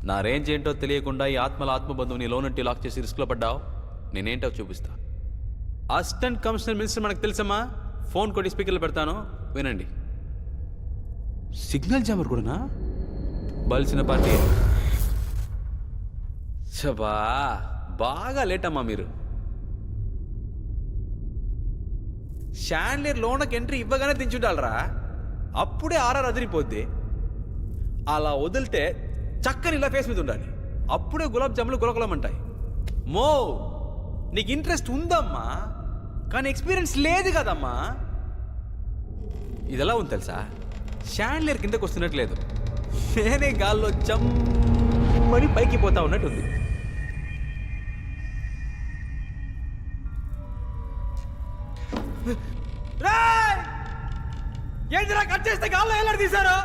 నా రేంజ్ ఏంటో తెలియకుండా ఈ ఆత్మల ఆత్మబంధువు నీ లోనంటి లాక్ చేసి రిస్క్లో పడ్డావు. నేనేంటో చూపిస్తా. అసిస్టెంట్ కమిషనర్ మినిస్టర్ మనకు తెలుసమ్మా. ఫోన్ కొట్టి స్పీకర్లు పెడతాను, వినండి. సిగ్నల్ జామర్ కూడానా? బలిసిన పార్టీ. చబా బాగా లేట్ అమ్మా మీరు. షాండ్లియర్ లోనకి ఎంట్రీ ఇవ్వగానే దించుండాలరా, అప్పుడే ఆర్ఆర్ అదిరిపోద్ది. అలా వదిలితే చక్కని ఇలా ఫేస్ మీద ఉండాలి, అప్పుడే గులాబ్ జాములు గులగులమంటాయి. మో నీకు ఇంట్రెస్ట్ ఉందమ్మా, కానీ ఎక్స్పీరియన్స్ లేదు కదమ్మా. ఇది ఎలా ఉంది తెలుసా? షాండ్లియర్ కిందకు వస్తున్నట్లేదు, నేనే గాల్లో జమ్మని పైకి పోతా ఉన్నట్టుంది. ఏంటిరా కట్ చేస్తే గాల్లో ఎల్లడి తీశారు?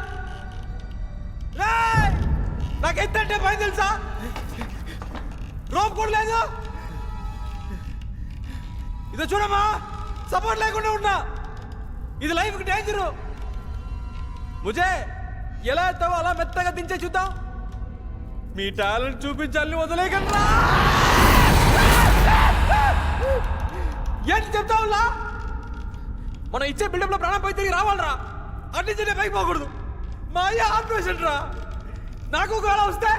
నాకు ఎంతంటే భయం తెలుసా? రోప్ కూడా లేదు. ఇదో చూడమ్మా, సపోర్ట్ లేకుండా ఉన్నా. ఇది లైఫ్ కి డేంజరు. ముజే ఎలా ఎత్తావో అలా మెత్తగా దించే చూద్దాం. మీ టాలెంట్ చూపించాలని వదిలేయకండ్రా. ఏంటి చెప్తావులా? మనం ఇచ్చే బిల్డప్ లో ప్రాణం పోయి తిరిగి రావాలరా, అట్నుంచి పైకి పోకూడదు. మా అయ్య ఆత్మవేషన్ రా, నాకు గోళ వస్తే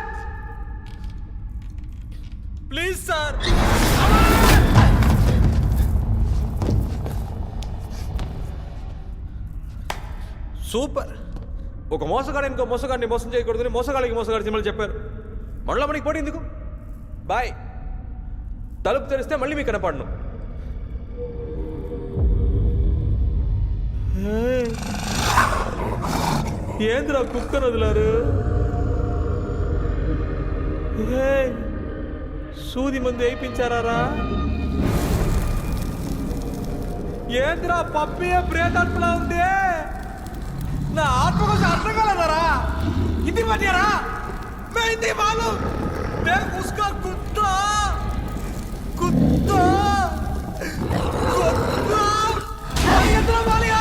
ప్లీజ్ సార్. సూపర్. ఒక మోసగాడు ఇంకో మోసగాడిని మోసం చేయకూడదని మోసగాడికి మోసగాడి సినిమాలు చెప్పారు. మళ్ళీ మనకి పోటీ ఎందుకు? బాయ్. తలుపు తెరిస్తే మళ్ళీ మీకు కనపడను. ఏంద్రా కుక్కను వదిలారు? సూది మందు వేయించారా? ఏంద్రా పప్పి ప్రేతాత్మలా ఉంది. నా ఆత్మ కోసం అర్థం కాలేదారా? ఇది పట్టారా? హిందీ మాలు ఉస్కా కుత్తా కుత్తా కుత్తా మాలియా.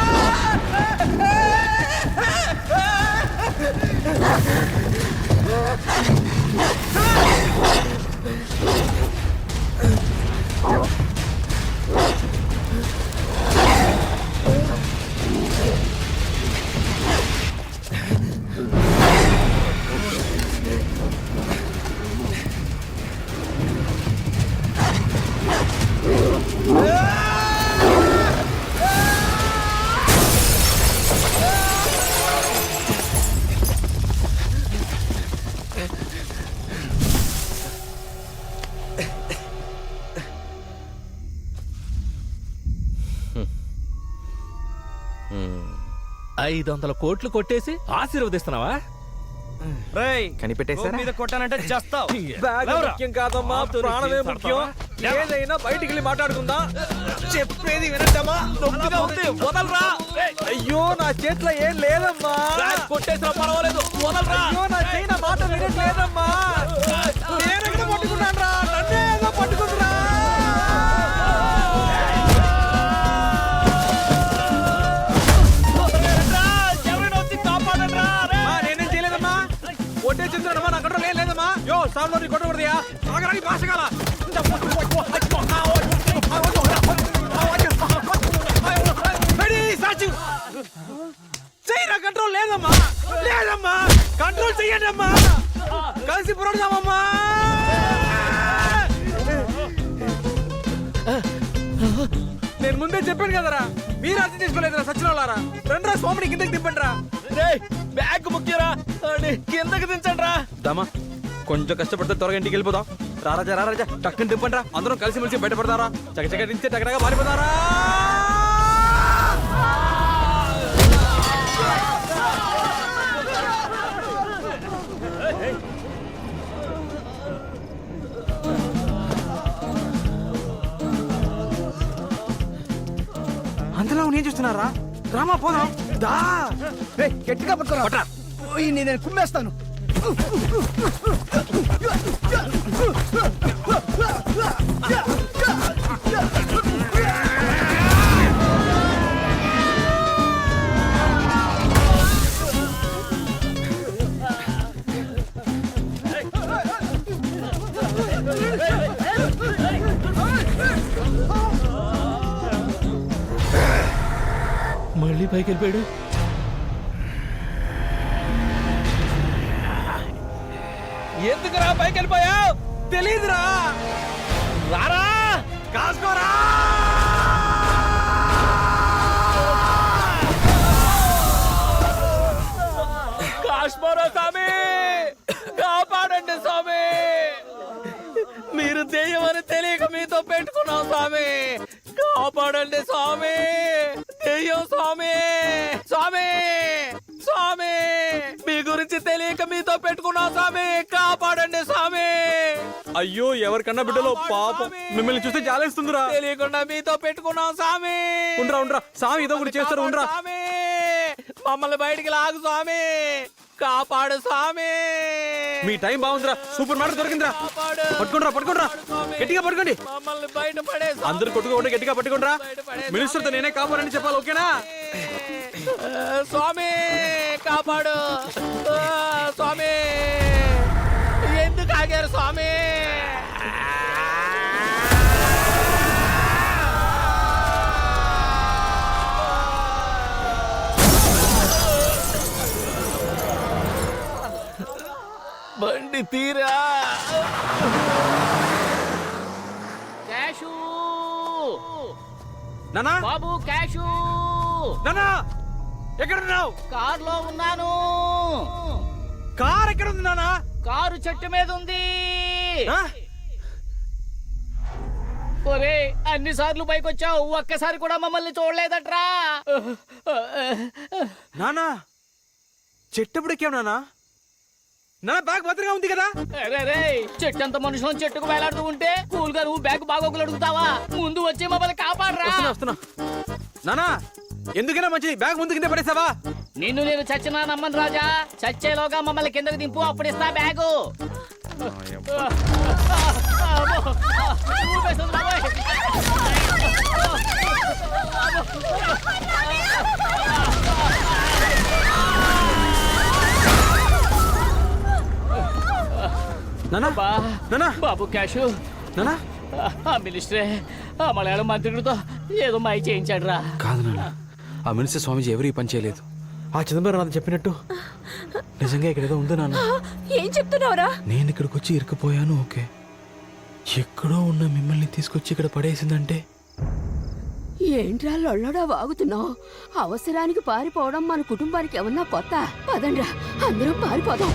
$500 కోట్లు కొట్టేసి ఆశీర్వదిస్తున్నావా? కనిపెట్టేశారా? మీద కొట్టానంటే చేస్తావు. ముఖ్యం కాదమ్మా, ప్రాణమే ముఖ్యం. ఏదైనా బయటికి వెళ్ళి మాట్లాడుకుందా. చెప్పేది వినద్దమ్మా. నొప్పిగా ఉంది, వదలరా. అయ్యో నా చేతిలో ఏం లేదమ్మా. కొట్టేసినా పర్వాలేదు, వదలరా. అయ్యో నా చేయి నా మాట వినట్లేదమ్మా. నేనెక్కడ పట్టుకున్నాను రా, నన్నే ఏదో పట్టుకుంటురా. ఒట్టే చెప్తున్నాడమ్మా, నా కంట్రోల్ ఏం లేదమ్మా. యో సార్లో నీ కొట్టకూడదయా, ఆగరాని భాషకాల. చెయ్యి, నా కంట్రోల్ లేదమ్మా, లేదమ్మా. కంట్రోల్ చెయ్యండి అమ్మా, కలిసి పురడదామమ్మా. నేను ముందే చెప్పాను కదరా, మీరు అర్థం చేసుకోలేదురా సచ్చినోళ్ళారా. రండ్రా స్వామిని కిందకి దింపండి రా. బ్యాగ్ ముఖ్యరా, కిందకి దించండి రా. దామా కొంచెం కష్టపడితే త్వరగా ఇంటికి వెళ్ళిపోదాం. రారాజా రారాజా టక్కుని దింపండి రా. అందరం కలిసి మెలిసి బయటపడతారా. చకచక దించే టకటగా మారిపోతారా. అందులో నేను చూస్తున్నారా? రామా పోదాం దా. గట్టిగా పట్టుకోరా, నేను కుమ్మేస్తాను. పైకి వెళ్ళిపోయాడు. ఎందుకురా పైకి వెళ్ళిపోయావు? తెలీదురా. రారా కాసుకోరా. కాశ్మీరా స్వామి, కాపాడండి స్వామి. మీరు దెయ్యమని తెలియక మీతో పెట్టుకున్నాం స్వామి, కాపాడండి స్వామి. దెయ్యం స్వామి, స్వామి, స్వామి. మీ గురించి తెలియక మీతో పెట్టుకున్నాం స్వామి, కాపాడండి స్వామి. అయ్యో ఎవరికన్నా బిడ్డలో పాపం, మిమ్మల్ని చూస్తే జాలేస్తుందిరా. తెలియకుండా మీతో పెట్టుకున్నాం స్వామి. ఉండ్రా ఉండ్రా, స్వామి ఏదో ఒకటి చేస్తారు. ఉండ్రా. స్వామి, మమ్మల్ని బయటికి లాగు స్వామి, కాపాడు స్వామి. మీ టైం బాగుందిరా, సూపర్ మార్కెట్ దొరికిందిరా. కాపాడు. పట్టుకోండిరా, పట్టుకోండిరా, గట్టిగా పట్టుకోండి. మమ్మల్ని బయట పడే అందరు కొట్టుకోండి, గట్టిగా పట్టుకోండిరా. మినిస్టర్తో నేనే కాపాడని చెప్పాలి, ఓకేనా? స్వామి కాపాడు. స్వామి ఎందుకు ఆగారు స్వామి? బండి తీరా. క్యాషు నానా, బాబు, క్యాషు నానా, ఎక్కడున్నావు? కారులో ఉన్నాను. కార్ ఎక్కడ ఉంది నానా? కారు చెట్టు మీద ఉంది. ఆ? ఒరే, అన్ని సార్లు పైకి వచ్చావు, ఒక్కసారి కూడా మమ్మల్ని చూడలేదట్రా. నానా, చెట్టప్పుడు ఎక్కావు నానా? నానా, బ్యాగ్ భద్రంగా ఉంది కదా? రే, చెట్టంత మనుషులను చెట్టుకు వేలాడుతూ ఉంటే కూల్ గా నువ్వు బ్యాగ్ బాగోగులు అడుగుతావా? ముందు వచ్చి మమ్మల్ని కాపాడరా. వస్తున్నా. నానా, ఎందుకైనా మంచిది బ్యాగ్ ముందు కింద పడేసావా? నిన్ను నేను చచ్చినా నమ్మను రాజా. చచ్చేలోగా మమ్మల్ని కిందకి దింపు, అప్పుడు ఇస్తా బ్యాగు. ఊపేస్తుంది బాబోయ్. నానా, బా, నానా, బాబు క్యాషు, నానా. ఆ మినిస్టరే ఆ మలయాళం మంత్రికుడితో ఏదో మాయ చేయించాడు రా. కాదు నాన్న, ఆ మినిస్టర్ స్వామీజీ ఎవరు ఈ పని చేయలేదు. ఆ చిదంబరం చెప్పినట్టు నిజంగా ఇక్కడ ఏదో ఉంది నాన్న. ఏం చెప్తున్నావురా? నేను ఇక్కడికి వచ్చి ఇరుక్కుపోయాను, ఓకే. ఎక్కడో ఉన్న మిమ్మల్ని తీసుకొచ్చి ఇక్కడ పడేసిందంటే ఏంట్రా లొల్లడా వాగుతున్నావు? అవసరానికి పారిపోవడం మన కుటుంబానికి ఏమన్నా కొత్త? పదండ్రా, అందరం పారిపోదాం.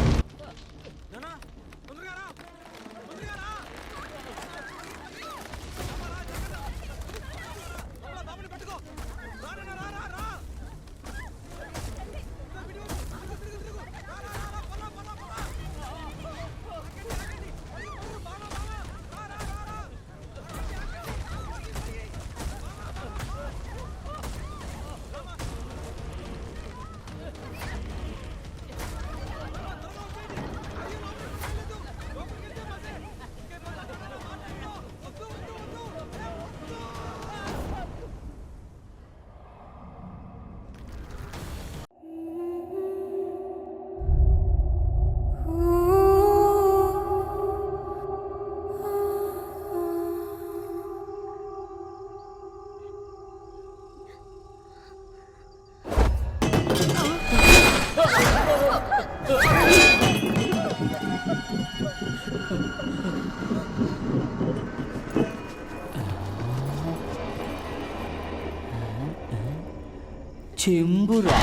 చెంబురా.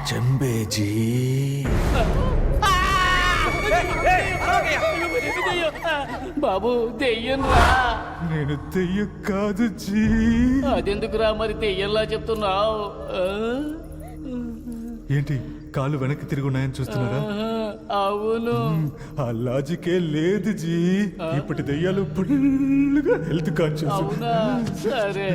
చంబేజీ. బాబు దెయ్యం రా. నేను దెయ్యం కాదు జీ. అదెందుకురా మరి దెయ్యంలా చెప్తున్నావు? ఏంటి కాళ్ళు వెనక్కి తిరిగి ఉన్నాయని చూస్తున్నారా? అవును. ఆ లాజికే లేదు జీ. ఇప్పటి దెయ్యాలు ఫుల్గా హెల్త్ కాన్షియస్. అవునా? సరే.